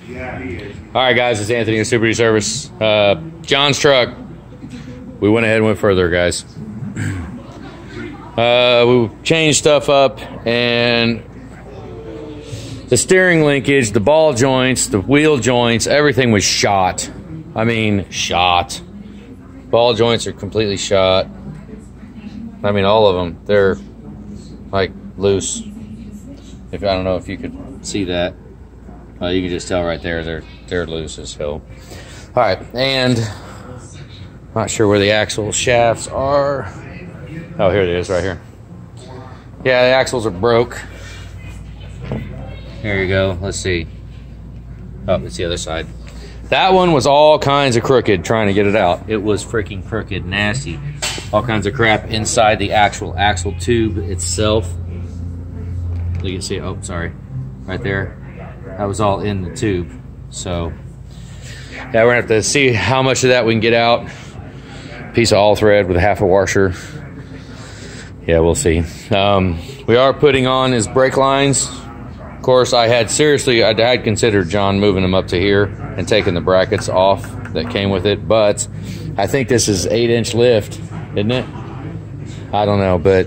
All right, guys, it's Anthony with Super Duty Service. John's truck. We went ahead and went further, guys. We changed stuff up, and the steering linkage, the ball joints, the wheel joints, everything was shot. I mean, shot. Ball joints are completely shot. I mean, all of them. They're like loose. If I don't know if you could see that, you can just tell right there they're loose as hell. All right, and not sure where the axle shafts are. Oh, here it is, right here. Yeah, the axles are broke. Here you go. Let's see. Oh, it's the other side. That one was all kinds of crooked trying to get it out. It was freaking crooked, nasty. All kinds of crap inside the actual axle tube itself. You can see, oh, sorry, right there. That was all in the tube. So, yeah, we're gonna have to see how much of that we can get out. Piece of all thread with a half a washer. Yeah, we'll see. We are putting on his brake lines. Of course, I had considered John moving them up to here and taking the brackets off that came with it, but I think this is 8-inch lift, isn't it? I don't know, but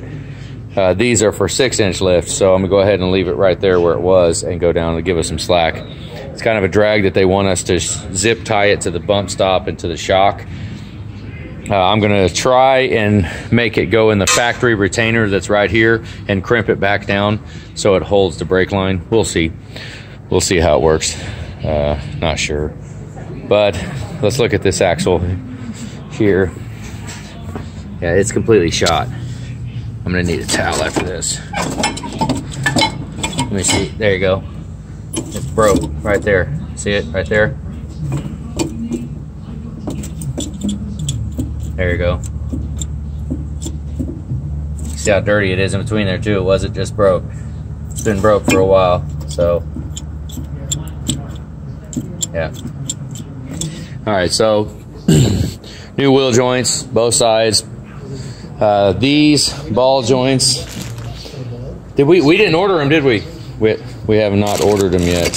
these are for 6-inch lift, so I'm gonna go ahead and leave it right there where it was and go down and give us some slack. It's kind of a drag that they want us to zip tie it to the bump stop and to the shock. I'm gonna try and make it go in the factory retainer that's right here and crimp it back down so it holds the brake line. We'll see. We'll see how it works. Not sure. But let's look at this axle here. Yeah, it's completely shot. I'm gonna need a towel after this. Let me see. There you go. It's broke right there. See it right there? There you go. See how dirty it is in between there too. It wasn't just broke. It's been broke for a while. So, yeah. All right, so new wheel joints, both sides. These ball joints. We didn't order them, did we? We have not ordered them yet.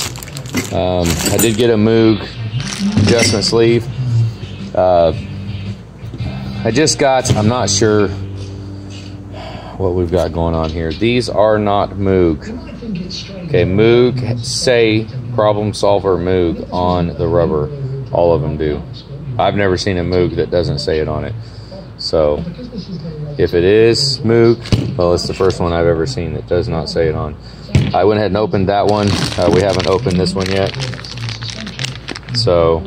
I did get a Moog adjustment sleeve. I just got, I'm not sure what we've got going on here. These are not Moog. Okay, Moog say Problem Solver Moog on the rubber. All of them do. I've never seen a Moog that doesn't say it on it. So, if it is Moog, well, it's the first one I've ever seen that does not say it on. I went ahead and opened that one. We haven't opened this one yet. So,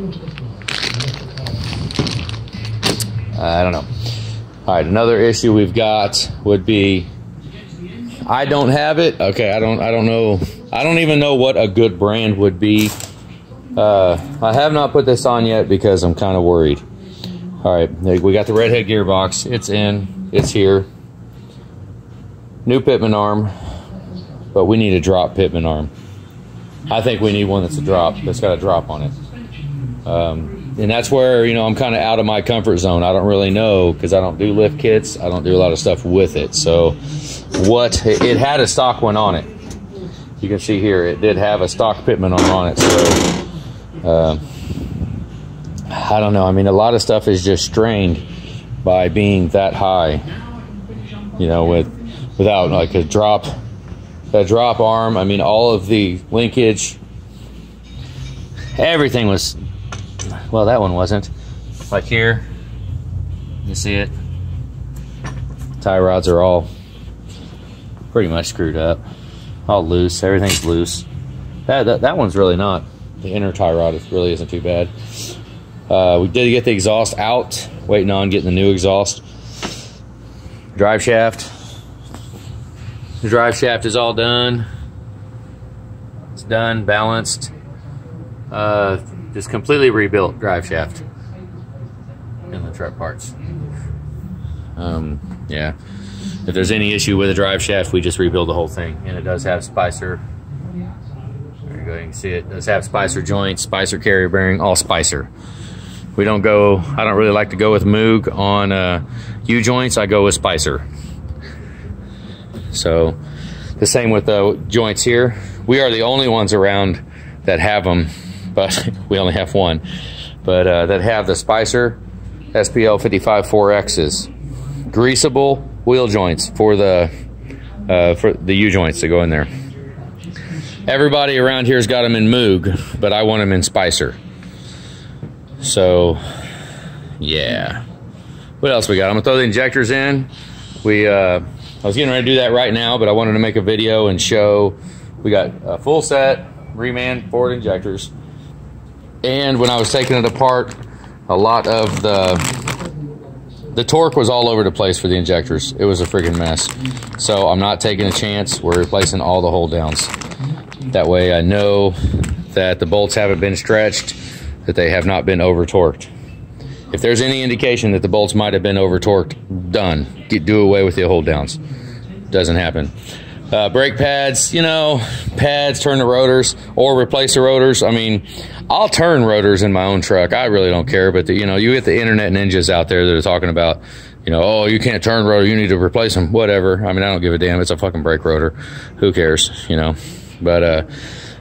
I don't know. All right, another issue we've got would be I don't have it. Okay, I don't know. I don't even know what a good brand would be. I have not put this on yet because I'm kind of worried. All right, we got the redhead gearbox. It's in. It's here. New pitman arm, but we need a drop pitman arm. I think we need one that's a drop. That's got a drop on it. And that's where, you know, I'm kind of out of my comfort zone. I don't really know because I don't do lift kits. I don't do a lot of stuff with it. So it had a stock one on it. You can see here it did have a stock pitman arm on it. So I don't know. I mean, a lot of stuff is just strained by being that high, you know, without like a drop arm. I mean, all of the linkage, everything was, well, that one wasn't. Like here, you see it? Tie rods are all pretty much screwed up. All loose, everything's loose. That one's really not. The inner tie rod really isn't too bad. We did get the exhaust out, waiting on getting the new exhaust. Drive shaft. The drive shaft is all done. It's done, balanced. Just completely rebuilt drive shaft in the truck parts. Yeah, if there's any issue with the drive shaft, we just rebuild the whole thing. And it does have Spicer. There you go, you can see it. It does have Spicer joints, Spicer carrier bearing, all Spicer. We don't go, I don't really like to go with Moog on U-joints. I go with Spicer. So the same with the joints here. We are the only ones around that have them but we only have one. But that have the Spicer SPL 55 4Xs, greasable wheel joints for the U-joints to go in there. Everybody around here's got them in Moog, but I want them in Spicer. So, yeah. What else we got? I'm gonna throw the injectors in. I was getting ready to do that right now, but I wanted to make a video and show we got a full set reman Ford injectors. And when I was taking it apart, a lot of the torque was all over the place for the injectors. It was a freaking mess. So I'm not taking a chance. We're replacing all the hold downs. That way I know that the bolts haven't been stretched, that they have not been over torqued. If there's any indication that the bolts might have been over torqued, done. Do away with the hold downs. Doesn't happen. Brake pads, you know, pads, turn the rotors or replace the rotors. I mean, I'll turn rotors in my own truck. I really don't care. But, you know, you get the internet ninjas out there that are talking about, you know, oh, you can't turn rotor, you need to replace them, whatever. I mean, I don't give a damn. It's a fucking brake rotor. Who cares, you know? But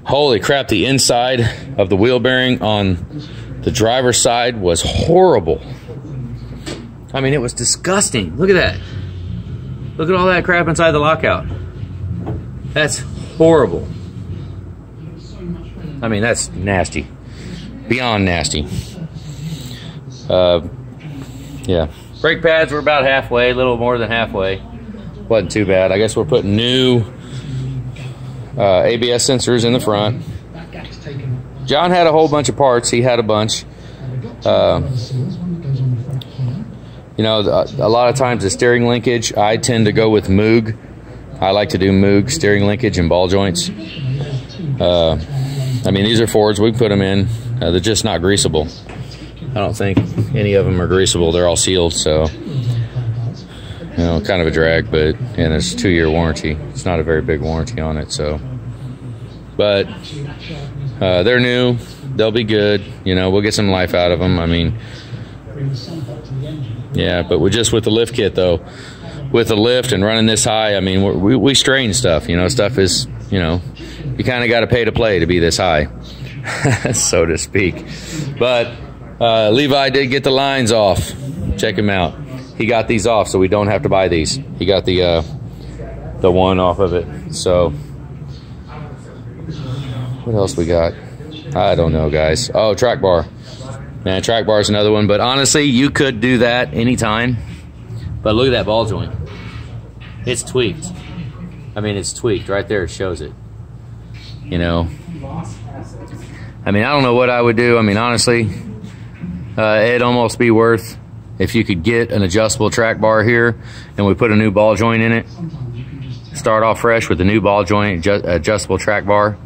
holy crap, the inside of the wheel bearing on the driver's side was horrible. I mean, it was disgusting. Look at that. Look at all that crap inside the lockout. That's horrible. I mean, that's nasty. Beyond nasty. Yeah. Brake pads were about halfway, a little more than halfway. Wasn't too bad. I guess we're putting new ABS sensors in the front. John had a whole bunch of parts. He had a bunch. You know, a lot of times the steering linkage, I tend to go with Moog. I like to do Moog steering linkage and ball joints. I mean, these are Fords. We can put them in. They're just not greasable. I don't think any of them are greasable. They're all sealed, so, you know, kind of a drag, but, and it's a 2-year warranty. It's not a very big warranty on it, so. But they're new. They'll be good. You know, we'll get some life out of them. I mean, yeah, but with the lift kit, though, with the lift and running this high, I mean, we strain stuff. You know, stuff is, you know, you kind of got to pay to play to be this high, so to speak. But Levi did get the lines off. Check him out. He got these off, so we don't have to buy these. He got the one off of it. So what else we got? I don't know, guys. Oh, track bar. Man, track bar is another one. But honestly, you could do that anytime. But look at that ball joint. It's tweaked. I mean, it's tweaked right there. It shows it. You know. I mean, I don't know what I would do. I mean, honestly, it'd almost be worth if you could get an adjustable track bar here and we put a new ball joint in it. Start off fresh with a new ball joint, adjustable track bar.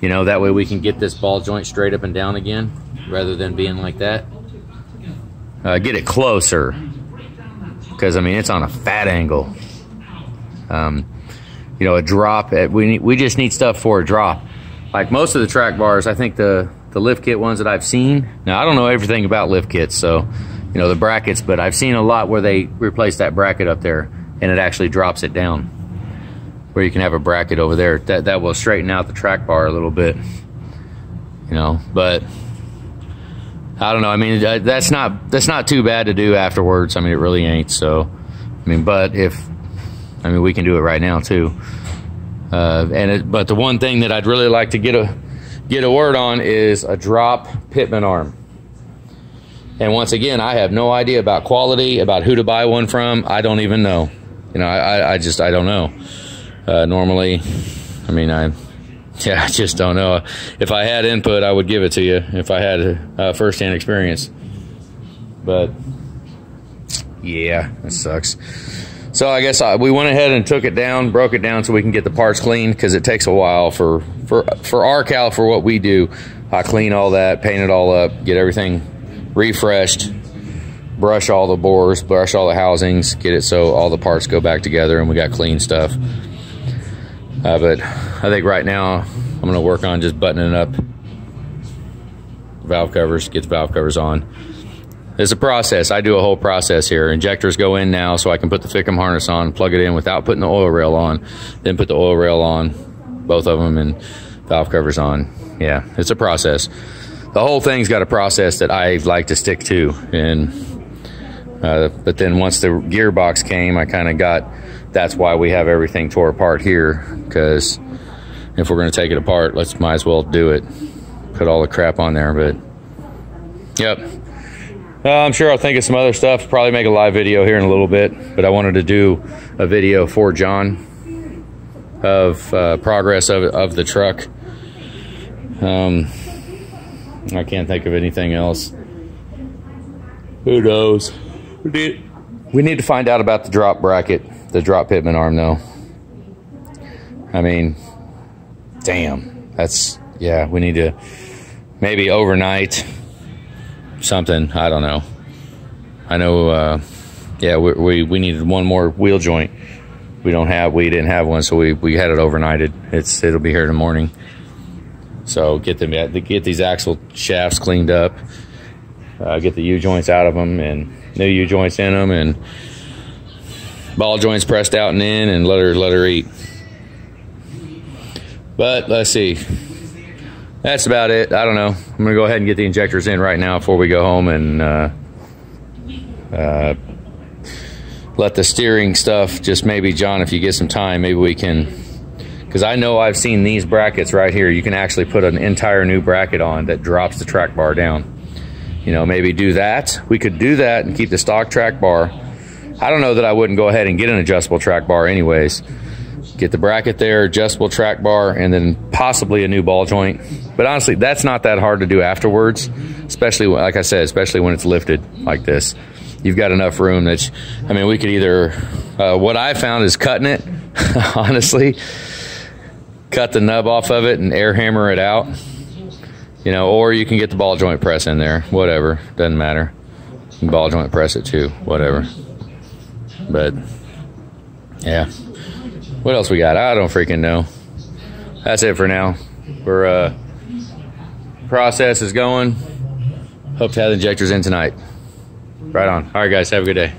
You know, that way we can get this ball joint straight up and down again rather than being like that. Get it closer, because I mean, it's on a fat angle. You know, a drop, we just need stuff for a drop. Like most of the track bars, I think the lift kit ones that I've seen, now I don't know everything about lift kits, so, you know, the brackets, but I've seen a lot where they replace that bracket up there and it actually drops it down, where you can have a bracket over there. That will straighten out the track bar a little bit, you know. But I don't know. I mean, that's not too bad to do afterwards. I mean, it really ain't. So, I mean, but we can do it right now too. But the one thing that I'd really like to get a word on is a drop pitman arm. And once again, I have no idea about quality, about who to buy one from. I don't even know. You know, I don't know. Normally, I mean, I just don't know. If I had input, I would give it to you if I had first-hand experience. But yeah, that sucks. So I guess we went ahead and took it down, broke it down so we can get the parts clean, because it takes a while for our cal, for what we do. I clean all that, paint it all up, get everything refreshed, brush all the bores, brush all the housings, get it so all the parts go back together and we got clean stuff. But I think right now I'm going to work on just buttoning up valve covers, get the valve covers on. It's a process. I do a whole process here. Injectors go in now so I can put the Fickham harness on, plug it in without putting the oil rail on, then put the oil rail on, both of them, and valve covers on. Yeah, it's a process. the whole thing's got a process that I like to stick to. And but then once the gearbox came, I kind of got, that's why we have everything tore apart here, because if we're going to take it apart, might as well do it. Put all the crap on there. But yep, I'm sure I'll think of some other stuff. Probably make a live video here in a little bit. But I wanted to do a video for John of progress of the truck. I can't think of anything else. Who knows? We need to find out about the drop bracket, the drop pitman arm, though. I mean, damn, that's, yeah, we need to maybe overnight something. I don't know. I know, yeah, we needed one more wheel joint. We didn't have one, so we had it overnighted. It'll be here in the morning. So get these axle shafts cleaned up, get the U-joints out of them, and new U-joints in them, and ball joints pressed out and in, and let her eat. But let's see, that's about it. I don't know. I'm gonna go ahead and get the injectors in right now before we go home, and let the steering stuff, just maybe, John, if you get some time, maybe we can, because I know I've seen these brackets right here. You can actually put an entire new bracket on that drops the track bar down. You know, maybe do that. We could do that and keep the stock track bar. I don't know that I wouldn't go ahead and get an adjustable track bar anyways. Get the bracket there, adjustable track bar, and then possibly a new ball joint. But honestly, that's not that hard to do afterwards, especially, like I said, especially when it's lifted like this. You've got enough room that, I mean, we could either, what I found is cutting it, honestly. Cut the nub off of it and air hammer it out. You know, or you can get the ball joint press in there, whatever, doesn't matter. You can ball joint press it too, whatever. But yeah, what else we got? I don't freaking know. That's it for now. We're process is going. Hope to have the injectors in tonight. Right on. All right, guys, have a good day.